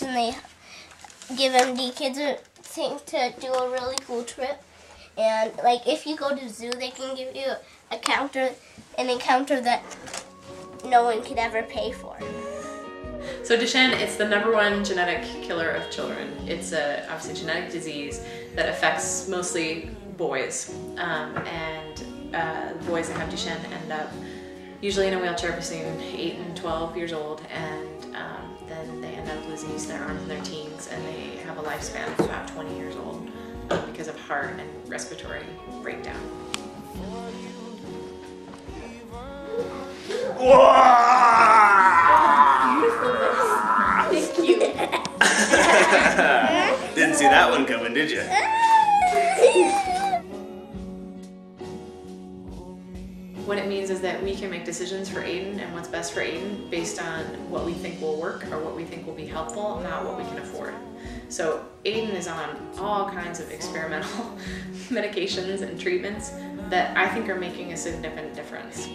And they give MD kids a thing to do a really cool trip. And like if you go to the zoo, they can give you an encounter that no one could ever pay for. So Duchenne, it's the #1 genetic killer of children. It's obviously a genetic disease that affects mostly boys. Boys that have Duchenne end up usually in a wheelchair between 8 and 12 years old, and then they end up losing use of their arms in their teens, and they have a lifespan of about 20 years old because of heart and respiratory breakdown. Thank you. Didn't see that one coming, did you? What it means is that we can make decisions for Aidan and what's best for Aidan based on what we think will work or what we think will be helpful, not what we can afford. So Aidan is on all kinds of experimental medications and treatments that I think are making a significant difference.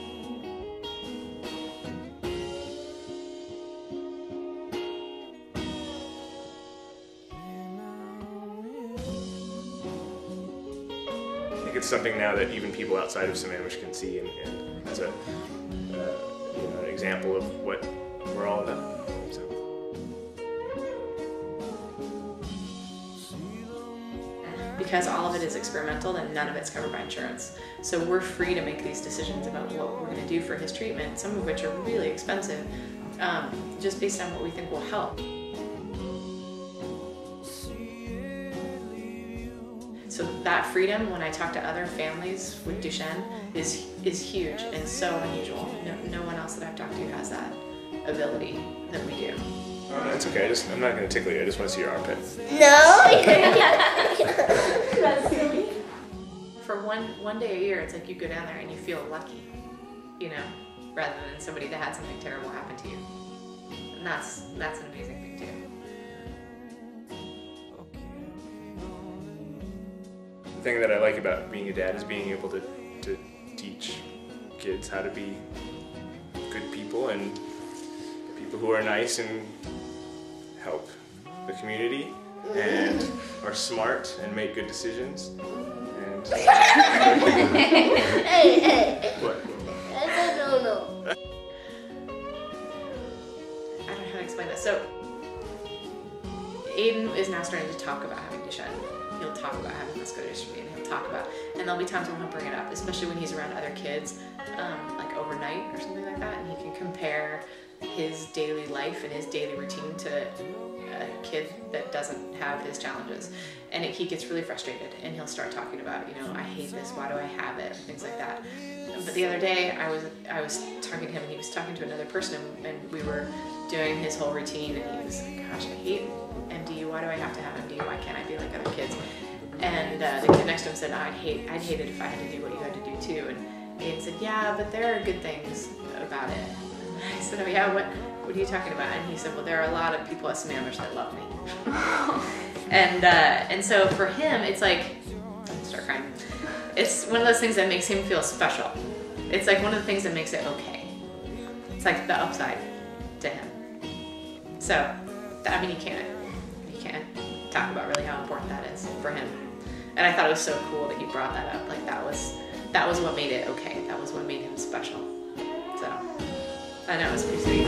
It's something now that even people outside of Sammamish can see, and as an example of what we're all about. So. Because all of it is experimental and none of it's covered by insurance. So we're free to make these decisions about what we're going to do for his treatment, some of which are really expensive, just based on what we think will help. So that freedom, when I talk to other families with Duchenne, is huge and so unusual. No one else that I've talked to has that ability that we do. Oh, that's okay. I'm not going to tickle you. I just want to see your armpit. No. For one day a year, it's like you go down there and you feel lucky, you know, rather than somebody that had something terrible happen to you. And that's an amazing thing too. The thing that I like about being a dad is being able to teach kids how to be good people and people who are nice and help the community and are smart and make good decisions. And Hey. What? I don't know. I don't know how to explain this. So Aidan is now starting to talk about having Duchenne. He'll talk about having muscular dystrophy, and he'll talk about, and there'll be times when he'll bring it up, especially when he's around other kids, like overnight or something like that, and he can compare his daily life and his daily routine to a kid that doesn't have his challenges. And he gets really frustrated, and he'll start talking about, you know, I hate this, why do I have it, things like that. But the other day, I was talking to him, and he was talking to another person, and we were doing his whole routine, and he was like, gosh, I hate MDU, why do I have to have MDU, why can't I be like other kids? And the kid next to him said, I'd hate it if I had to do what you had to do too. And Aidan said, yeah, but there are good things about it. And I said, oh yeah, what are you talking about? And he said, well, there are a lot of people at Sammamish that love me. And so for him, it's like, start crying. It's one of those things that makes him feel special. It's like one of the things that makes it okay. It's like the upside to him. So, I mean, you can't talk about really how important that is for him. And I thought it was so cool that he brought that up. Like that was what made it okay. That was what made him special. So I know it was pretty sweet.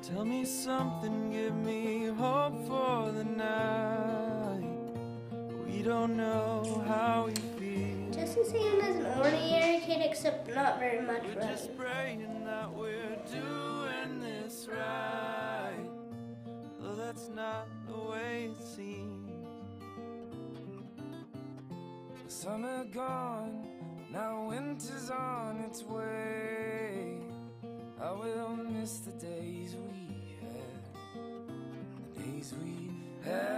Tell me something, give me hope for the night. We don't know how we feel. Just the same as an ordinary kid, except not very much We're running. just praying that we're doing this right. Though that's not the way it seems. Summer gone, now winter's on its way. I will miss the days we had, the days we had.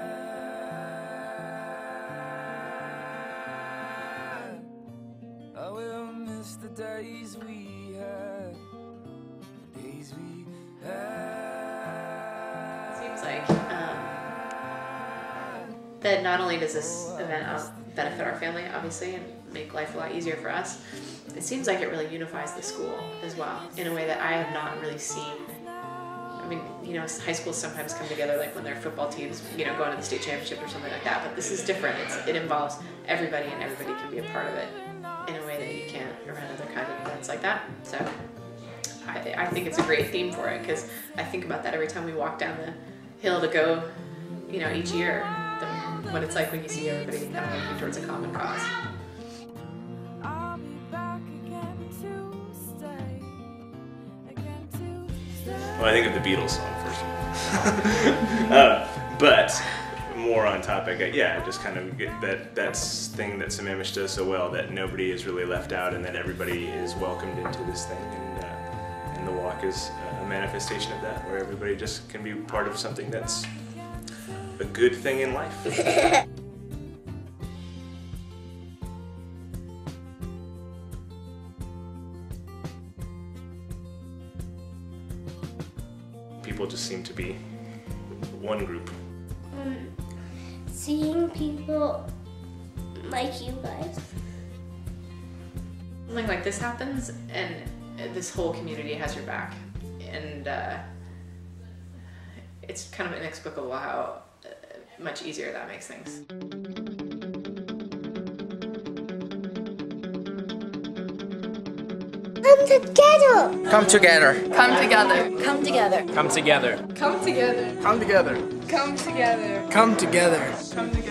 I will miss the days we had, the days we had. Seems like that not only does this event benefit our family, obviously, and make life a lot easier for us, it seems like it really unifies the school as well in a way that I have not really seen. I mean, you know, high schools sometimes come together like when their football teams, you know, going to the state championship or something like that, but this is different. It involves everybody, and everybody can be a part of it in a way that you can't around other kind of events like that. So I think it's a great theme for it, because I think about that every time we walk down the hill to go, you know, each year, what it's like when you see everybody kind of working towards a common cause. Well, I think of the Beatles song first of all. But more on topic, yeah, just kind of get that's thing that Sammamish does so well, that nobody is really left out and that everybody is welcomed into this thing, and the walk is a manifestation of that, where everybody just can be part of something that's a good thing in life. People just seem to be one group. Seeing people like you guys. Something like this happens, and this whole community has your back, and it's kind of inexplicable how much easier that makes things. Come together! Come together. Come together. Come together. Come together. Come together. Come together. Come together. Come together.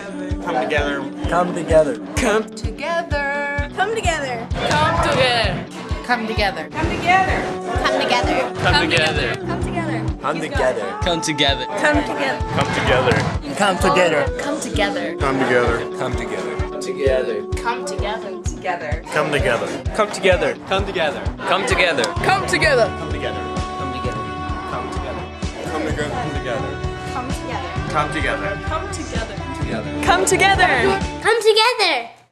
Come together. Come together. Come Together. Come together. Come together. Come together. Come together. Come together. Come together. Come together. Come together. Come together. Come together. Come together. Come together. Come together. Come together. Together. Come together. Together. Come together. Come together. Come together. Come together. Come together. Come together. Come together. Come together. Come together. Come together. Come together. Come together. Together. Come together. Come together!